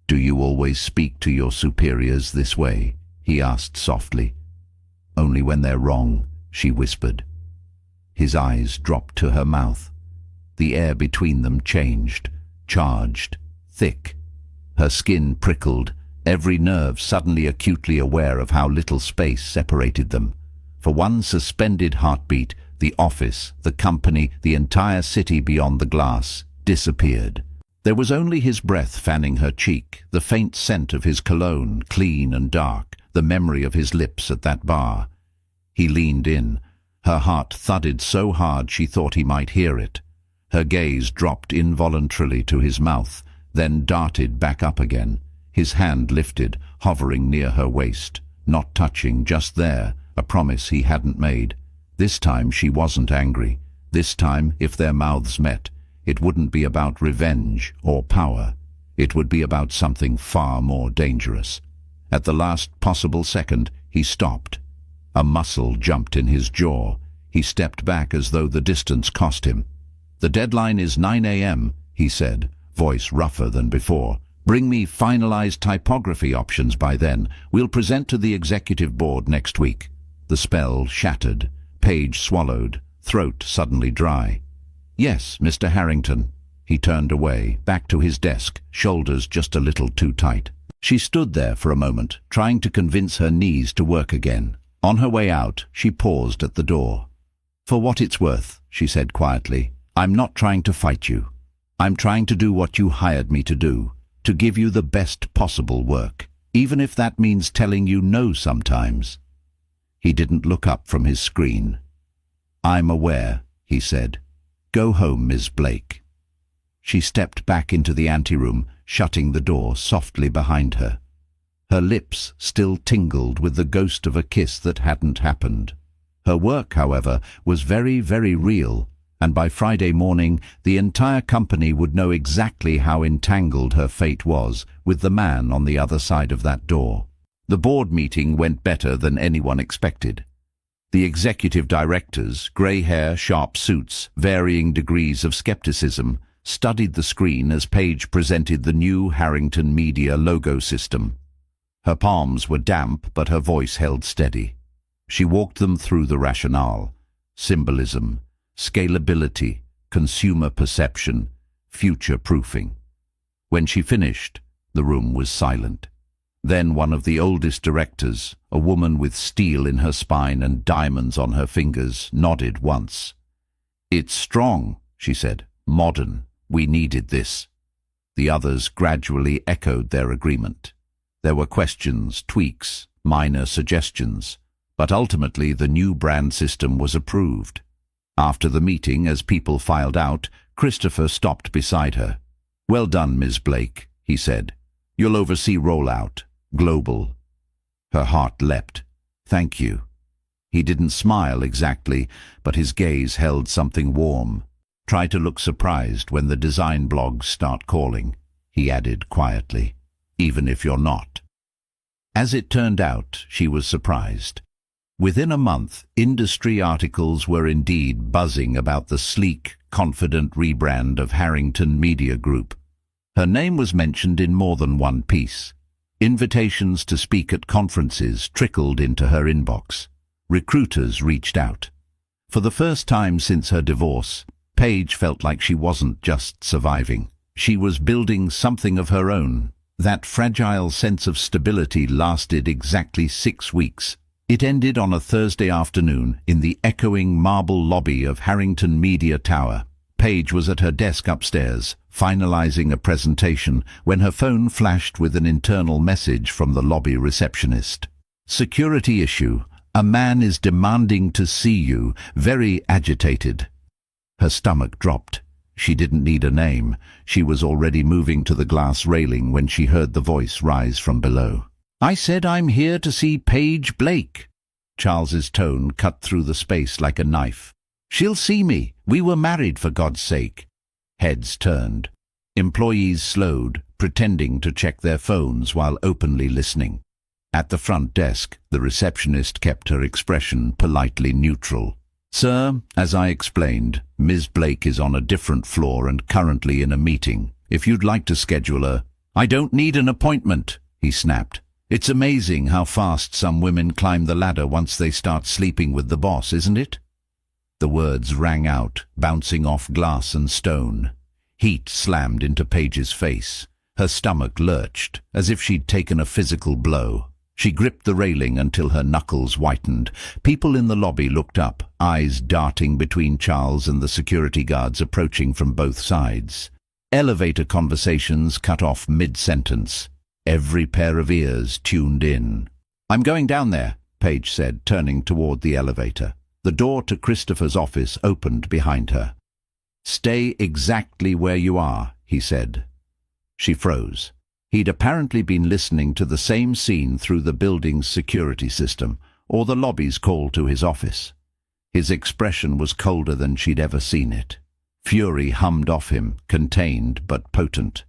Do you always speak to your superiors this way? He asked softly. Only when they're wrong, she whispered. His eyes dropped to her mouth. The air between them changed, charged, thick. Her skin prickled, every nerve suddenly acutely aware of how little space separated them. For one suspended heartbeat, the office, the company, the entire city beyond the glass disappeared. There was only his breath fanning her cheek, the faint scent of his cologne, clean and dark, the memory of his lips at that bar. He leaned in. Her heart thudded so hard she thought he might hear it. Her gaze dropped involuntarily to his mouth, then darted back up again. His hand lifted, hovering near her waist, not touching, just there, a promise he hadn't made. This time she wasn't angry. This time, if their mouths met, it wouldn't be about revenge or power. It would be about something far more dangerous. At the last possible second, he stopped. A muscle jumped in his jaw. He stepped back as though the distance cost him. The deadline is 9 a.m., he said, voice rougher than before. Bring me finalized typography options by then. We'll present to the executive board next week. The spell shattered. Paige swallowed, throat suddenly dry. Yes, Mr. Harrington. He turned away, back to his desk, shoulders just a little too tight. She stood there for a moment, trying to convince her knees to work again. On her way out, she paused at the door. For what it's worth, she said quietly, I'm not trying to fight you. I'm trying to do what you hired me to do, to give you the best possible work, even if that means telling you no sometimes. He didn't look up from his screen. I'm aware, he said. Go home, Miss Blake. She stepped back into the anteroom, shutting the door softly behind her. Her lips still tingled with the ghost of a kiss that hadn't happened. Her work, however, was very, very real, and by Friday morning the entire company would know exactly how entangled her fate was with the man on the other side of that door. The board meeting went better than anyone expected. The executive directors, grey hair, sharp suits, varying degrees of skepticism, studied the screen as Paige presented the new Harrington Media logo system. Her palms were damp, but her voice held steady. She walked them through the rationale. symbolism, scalability, consumer perception, future-proofing. When she finished, the room was silent. Then one of the oldest directors, a woman with steel in her spine and diamonds on her fingers, nodded once. "It's strong," she said. "Modern. We needed this." The others gradually echoed their agreement. There were questions, tweaks, minor suggestions, but ultimately the new brand system was approved. After the meeting, as people filed out, Christopher stopped beside her. "Well done, Ms. Blake," he said. "You'll oversee rollout. Global." Her heart leapt. "Thank you." He didn't smile exactly, but his gaze held something warm. "Try to look surprised when the design blogs start calling," he added quietly, "even if you're not." As it turned out, she was surprised. Within a month, industry articles were indeed buzzing about the sleek, confident rebrand of Harrington Media Group. Her name was mentioned in more than one piece. Invitations to speak at conferences trickled into her inbox. Recruiters reached out. For the first time since her divorce, Paige felt like she wasn't just surviving. She was building something of her own. That fragile sense of stability lasted exactly 6 weeks. It ended on a Thursday afternoon in the echoing marble lobby of Harrington Media Tower. Paige was at her desk upstairs, finalizing a presentation, when her phone flashed with an internal message from the lobby receptionist. "Security issue. A man is demanding to see you. Very agitated." Her stomach dropped. She didn't need a name. She was already moving to the glass railing when she heard the voice rise from below. "I said I'm here to see Paige Blake." Charles's tone cut through the space like a knife. "She'll see me. We were married, for God's sake." Heads turned. Employees slowed, pretending to check their phones while openly listening. At the front desk, the receptionist kept her expression politely neutral. "Sir, as I explained, Ms. Blake is on a different floor and currently in a meeting. If you'd like to schedule her—" "I don't need an appointment," he snapped. "It's amazing how fast some women climb the ladder once they start sleeping with the boss, isn't it?" The words rang out, bouncing off glass and stone. Heat slammed into Paige's face. Her stomach lurched, as if she'd taken a physical blow. She gripped the railing until her knuckles whitened. People in the lobby looked up, eyes darting between Charles and the security guards approaching from both sides. Elevator conversations cut off mid-sentence. Every pair of ears tuned in. "I'm going down there," Paige said, turning toward the elevator. The door to Christopher's office opened behind her. "Stay exactly where you are," he said. She froze. He'd apparently been listening to the same scene through the building's security system, or the lobby's call to his office. His expression was colder than she'd ever seen it. Fury hummed off him, contained but potent.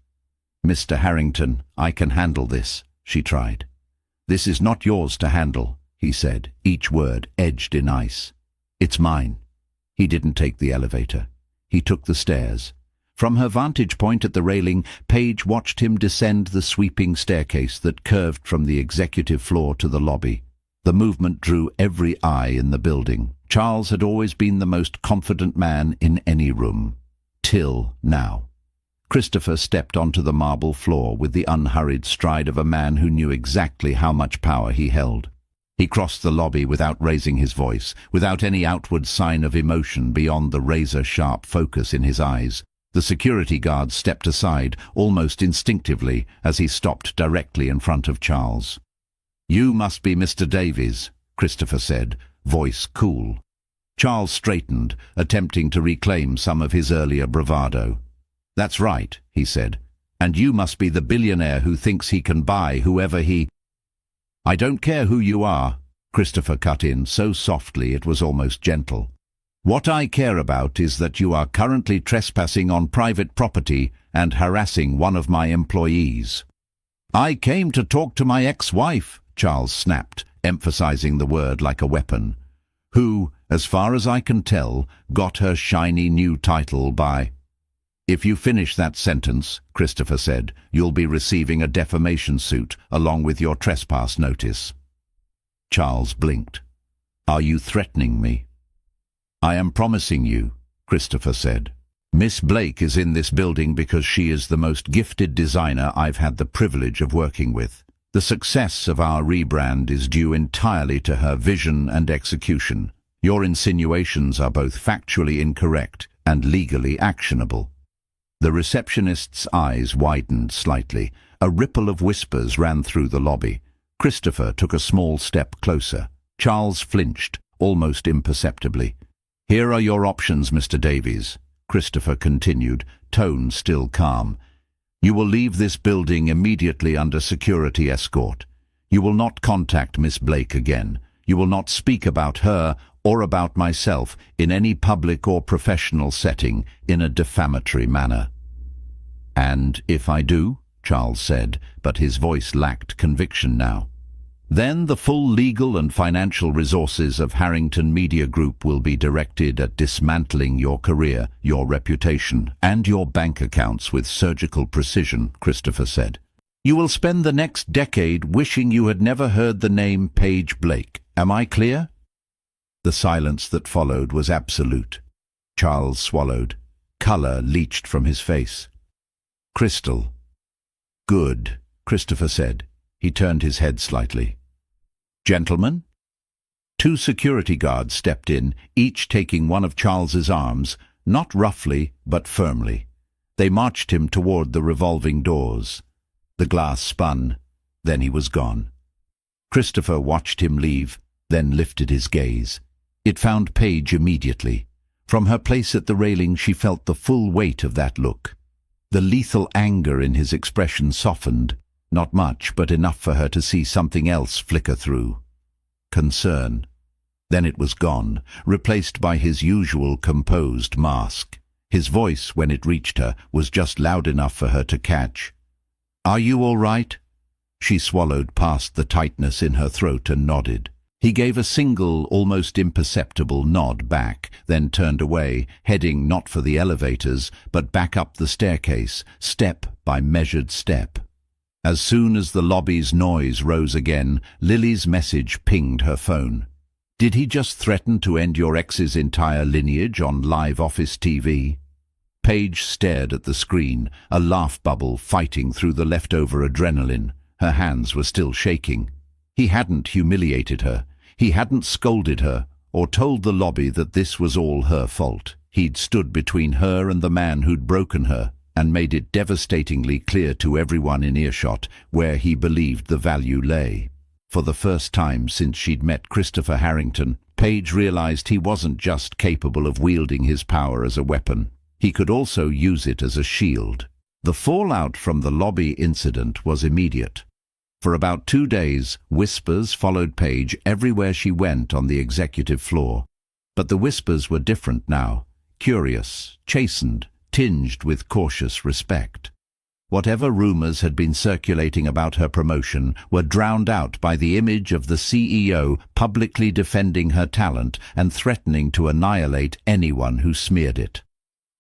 "Mr. Harrington, I can handle this," she tried. "This is not yours to handle," he said, each word edged in ice. "It's mine." He didn't take the elevator. He took the stairs. From her vantage point at the railing, Paige watched him descend the sweeping staircase that curved from the executive floor to the lobby. The movement drew every eye in the building. Charles had always been the most confident man in any room. Till now. Christopher stepped onto the marble floor with the unhurried stride of a man who knew exactly how much power he held. He crossed the lobby without raising his voice, without any outward sign of emotion beyond the razor-sharp focus in his eyes. The security guard stepped aside, almost instinctively, as he stopped directly in front of Charles. "You must be Mr. Davies," Christopher said, voice cool. Charles straightened, attempting to reclaim some of his earlier bravado. "That's right," he said. "And you must be the billionaire who thinks he can buy whoever he—" "I don't care who you are," Christopher cut in so softly it was almost gentle. "What I care about is that you are currently trespassing on private property and harassing one of my employees." "I came to talk to my ex-wife," Charles snapped, emphasizing the word like a weapon, "who, as far as I can tell, got her shiny new title by—" "If you finish that sentence," Christopher said, "you'll be receiving a defamation suit along with your trespass notice." Charles blinked. "Are you threatening me?" "I am promising you," Christopher said. "Miss Blake is in this building because she is the most gifted designer I've had the privilege of working with. The success of our rebrand is due entirely to her vision and execution. Your insinuations are both factually incorrect and legally actionable." The receptionist's eyes widened slightly. A ripple of whispers ran through the lobby. Christopher took a small step closer. Charles flinched, almost imperceptibly. "Here are your options, Mr. Davies," Christopher continued, tone still calm. "You will leave this building immediately under security escort. You will not contact Miss Blake again. You will not speak about her or about myself in any public or professional setting in a defamatory manner." "And if I do?" Charles said, but his voice lacked conviction now. "Then the full legal and financial resources of Harrington Media Group will be directed at dismantling your career, your reputation, and your bank accounts with surgical precision," Christopher said. "You will spend the next decade wishing you had never heard the name Paige Blake. Am I clear?" The silence that followed was absolute. Charles swallowed. Colour leached from his face. "Crystal." "Good," Christopher said. He turned his head slightly. "Gentlemen?" Two security guards stepped in, each taking one of Charles's arms, not roughly but firmly. They marched him toward the revolving doors. The glass spun, then he was gone. Christopher watched him leave, then lifted his gaze. It found Paige immediately. From her place at the railing she felt the full weight of that look. The lethal anger in his expression softened, not much, but enough for her to see something else flicker through. Concern. Then it was gone, replaced by his usual composed mask. His voice, when it reached her, was just loud enough for her to catch. "Are you all right?" She swallowed past the tightness in her throat and nodded. He gave a single, almost imperceptible nod back, then turned away, heading not for the elevators, but back up the staircase, step by measured step. As soon as the lobby's noise rose again, Lily's message pinged her phone. "Did he just threaten to end your ex's entire lineage on live office TV?" Paige stared at the screen, a laugh bubble fighting through the leftover adrenaline. Her hands were still shaking. He hadn't humiliated her. He hadn't scolded her or told the lobby that this was all her fault. He'd stood between her and the man who'd broken her and made it devastatingly clear to everyone in earshot where he believed the value lay. For the first time since she'd met Christopher Harrington, Paige realized he wasn't just capable of wielding his power as a weapon. He could also use it as a shield. The fallout from the lobby incident was immediate. For about 2 days, whispers followed Paige everywhere she went on the executive floor. But the whispers were different now, curious, chastened, tinged with cautious respect. Whatever rumors had been circulating about her promotion were drowned out by the image of the CEO publicly defending her talent and threatening to annihilate anyone who smeared it.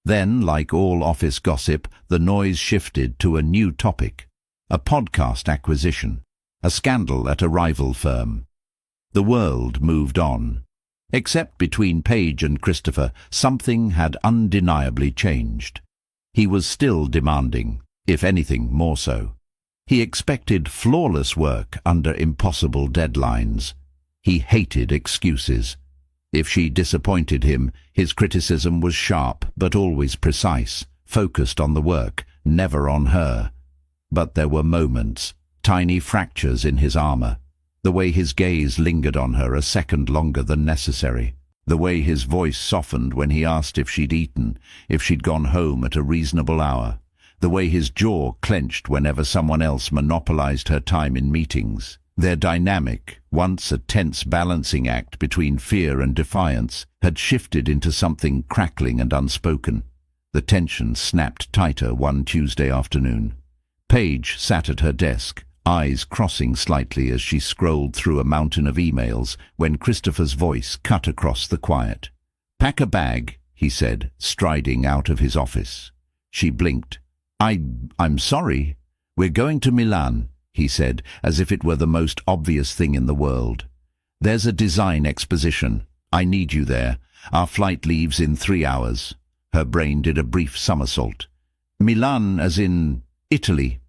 Then, like all office gossip, the noise shifted to a new topic. A podcast acquisition, a scandal at a rival firm. The world moved on. Except between Paige and Christopher, something had undeniably changed. He was still demanding, if anything more so. He expected flawless work under impossible deadlines. He hated excuses. If she disappointed him, his criticism was sharp but always precise, focused on the work, never on her. But there were moments, tiny fractures in his armor, the way his gaze lingered on her a second longer than necessary, the way his voice softened when he asked if she'd eaten, if she'd gone home at a reasonable hour, the way his jaw clenched whenever someone else monopolized her time in meetings. Their dynamic, once a tense balancing act between fear and defiance, had shifted into something crackling and unspoken. The tension snapped tighter one Tuesday afternoon. Paige sat at her desk, eyes crossing slightly as she scrolled through a mountain of emails, when Christopher's voice cut across the quiet. "Pack a bag," he said, striding out of his office. She blinked. I'm sorry. We're going to Milan," he said, as if it were the most obvious thing in the world. "There's a design exposition. I need you there. Our flight leaves in 3 hours. Her brain did a brief somersault. Milan as in Italy.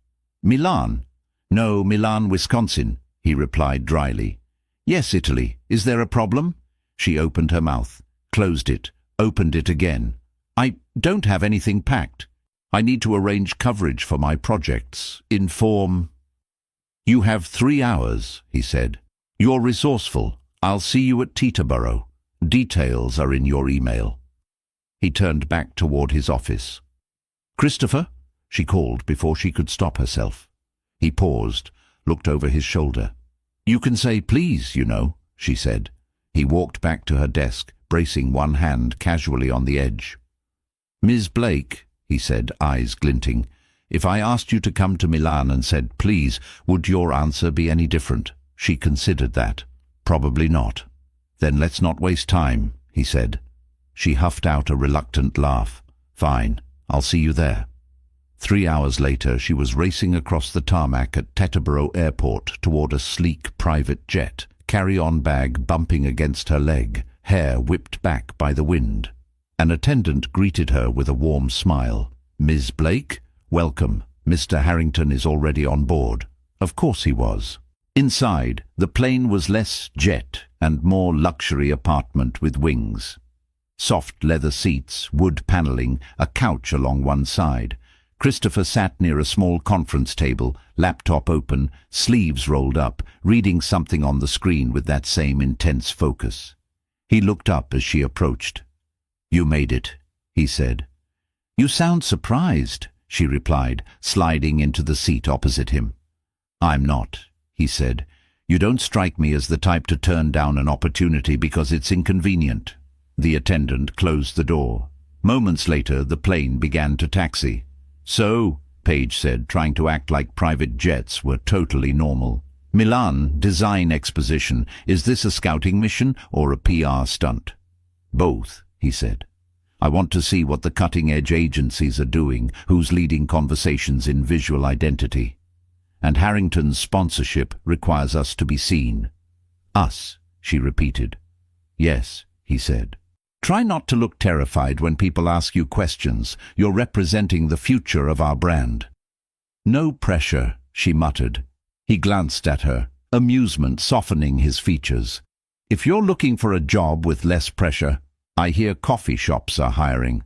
Milan? No, Milan, Wisconsin, he replied dryly. Yes, Italy. Is there a problem? She opened her mouth, closed it, opened it again. I don't have anything packed. I need to arrange coverage for my projects. Inform. You have 3 hours, he said. You're resourceful. I'll see you at Teterboro. Details are in your email. He turned back toward his office. Christopher? She called before she could stop herself. He paused, looked over his shoulder. You can say please, you know, she said. He walked back to her desk, bracing one hand casually on the edge. Ms. Blake, he said, eyes glinting, if I asked you to come to Milan and said please, would your answer be any different? She considered that. Probably not. Then let's not waste time, he said. She huffed out a reluctant laugh. Fine, I'll see you there. 3 hours later, she was racing across the tarmac at Teterboro Airport toward a sleek private jet, carry-on bag bumping against her leg, hair whipped back by the wind. An attendant greeted her with a warm smile. Ms. Blake, welcome. Mr. Harrington is already on board. Of course he was. Inside, the plane was less jet and more luxury apartment with wings. Soft leather seats, wood paneling, a couch along one side. Christopher sat near a small conference table, laptop open, sleeves rolled up, reading something on the screen with that same intense focus. He looked up as she approached. You made it, he said. You sound surprised, she replied, sliding into the seat opposite him. I'm not, he said. You don't strike me as the type to turn down an opportunity because it's inconvenient. The attendant closed the door. Moments later, the plane began to taxi. So, Paige said, trying to act like private jets were totally normal. Milan, Design Exposition, is this a scouting mission or a PR stunt? Both, he said. I want to see what the cutting-edge agencies are doing, who's leading conversations in visual identity. And Harrington's sponsorship requires us to be seen. Us, she repeated. Yes, he said. Try not to look terrified when people ask you questions. You're representing the future of our brand. No pressure, she muttered. He glanced at her, amusement softening his features. If you're looking for a job with less pressure, I hear coffee shops are hiring.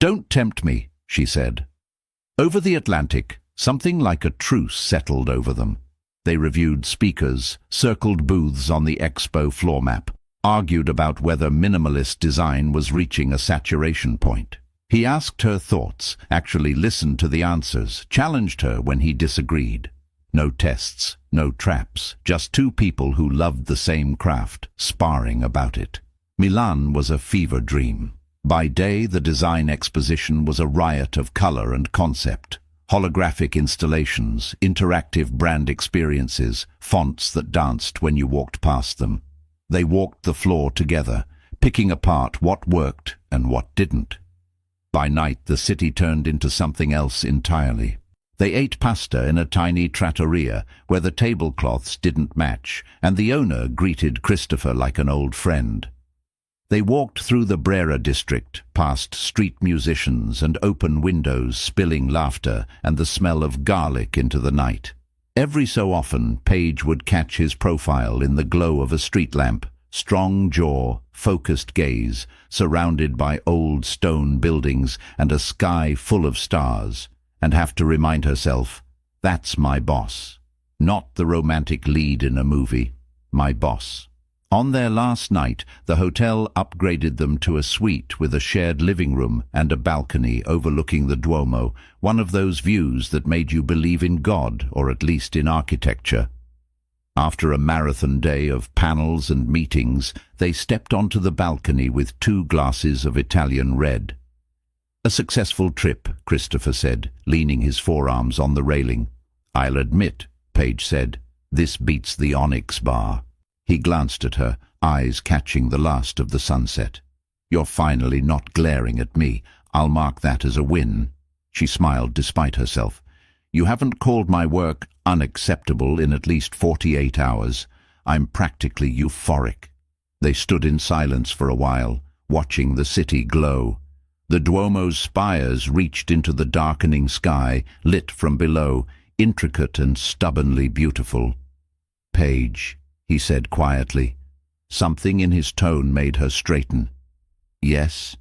Don't tempt me, she said. Over the Atlantic, something like a truce settled over them. They reviewed speakers, circled booths on the expo floor map, argued about whether minimalist design was reaching a saturation point. He asked her thoughts, actually listened to the answers, challenged her when he disagreed. No tests, no traps, just two people who loved the same craft, sparring about it. Milan was a fever dream. By day, the design exposition was a riot of color and concept. Holographic installations, interactive brand experiences, fonts that danced when you walked past them. They walked the floor together, picking apart what worked and what didn't. By night, the city turned into something else entirely. They ate pasta in a tiny trattoria where the tablecloths didn't match, and the owner greeted Christopher like an old friend. They walked through the Brera district, past street musicians and open windows spilling laughter and the smell of garlic into the night. Every so often, Paige would catch his profile in the glow of a street lamp, strong jaw, focused gaze, surrounded by old stone buildings and a sky full of stars, and have to remind herself, that's my boss. Not the romantic lead in a movie, my boss. On their last night, the hotel upgraded them to a suite with a shared living room and a balcony overlooking the Duomo, one of those views that made you believe in God, or at least in architecture. After a marathon day of panels and meetings, they stepped onto the balcony with 2 glasses of Italian red. A successful trip, Christopher said, leaning his forearms on the railing. I'll admit, Paige said, this beats the Onyx bar. He glanced at her, eyes catching the last of the sunset. You're finally not glaring at me. I'll mark that as a win. She smiled despite herself. You haven't called my work unacceptable in at least 48 hours. I'm practically euphoric. They stood in silence for a while, watching the city glow. The Duomo's spires reached into the darkening sky, lit from below, intricate and stubbornly beautiful. "Paige," he said quietly. Something in his tone made her straighten. "Yes?"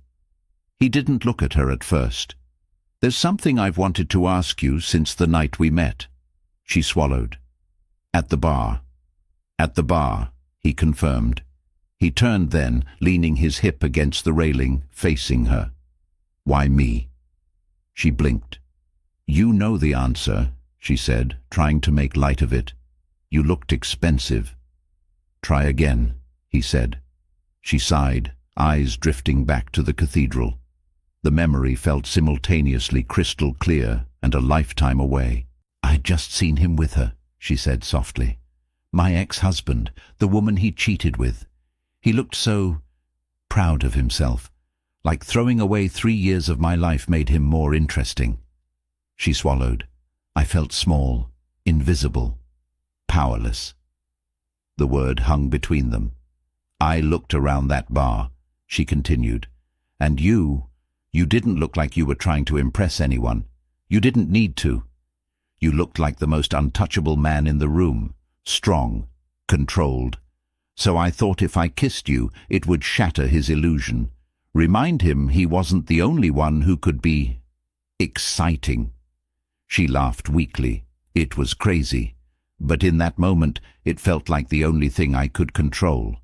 He didn't look at her at first. "There's something I've wanted to ask you since the night we met." She swallowed. "At the bar." "At the bar," he confirmed. He turned then, leaning his hip against the railing, facing her. "Why me?" She blinked. "You know the answer," she said, trying to make light of it. "You looked expensive." "Try again," he said. She sighed, eyes drifting back to the cathedral. The memory felt simultaneously crystal clear and a lifetime away. "I'd just seen him with her," she said softly. "My ex-husband, the woman he cheated with. He looked so proud of himself, like throwing away 3 years of my life made him more interesting." She swallowed. "I felt small, invisible, powerless." The word hung between them. "I looked around that bar," she continued. "And you didn't look like you were trying to impress anyone. You didn't need to. You looked like the most untouchable man in the room, strong, controlled. So I thought if I kissed you, it would shatter his illusion. Remind him he wasn't the only one who could be exciting." She laughed weakly. "It was crazy, but in that moment it felt like the only thing I could control."